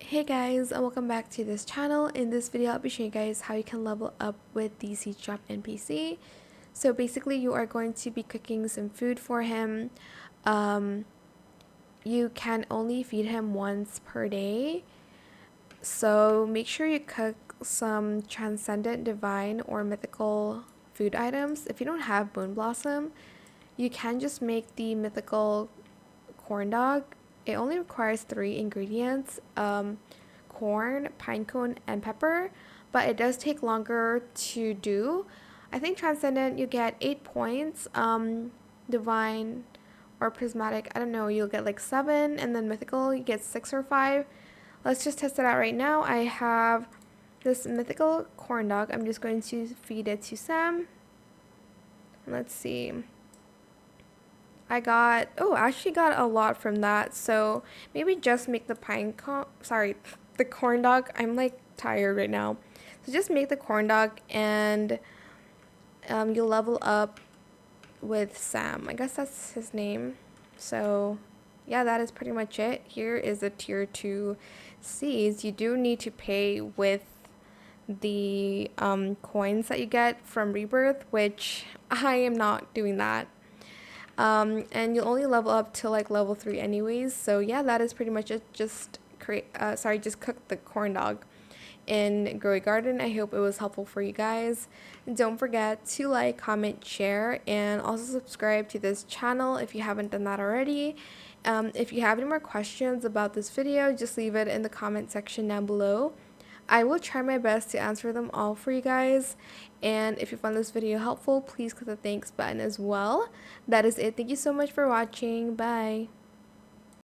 Hey guys, and welcome back to this channel. In this video I'll be showing you guys how you can level up with the Seed Shop NPC. So basically you are going to be cooking some food for him. You can only feed him once per day, so make sure you cook some transcendent, divine, or mythical food items. If you don't have Moon Blossom, you can just make the mythical corn dog. It only requires 3 ingredients, corn, pinecone, and pepper, but it does take longer to do. I think Transcendent you get 8 points, Divine or Prismatic, I don't know, you'll get like 7, and then Mythical you get 6 or 5. Let's just test it out right now. I have this mythical corn dog. I'm just going to feed it to Sam. Let's see. I actually got a lot from that, so maybe just make the the corn dog. I'm like tired right now. So just make the corn dog and you'll level up with Sam. I guess that's his name. So yeah, that is pretty much it. Here is the tier 2 seeds. You do need to pay with the coins that you get from Rebirth, which I am not doing that. And you'll only level up to like level 3 anyways. So yeah, that is pretty much it. Just cook the corn dog in Growy Garden. I hope it was helpful for you guys. And don't forget to like, comment, share, and also subscribe to this channel if you haven't done that already. If you have any more questions about this video, just leave it in the comment section down below. I will try my best to answer them all for you guys. And if you found this video helpful, please click the thanks button as well. That is it. Thank you so much for watching. Bye.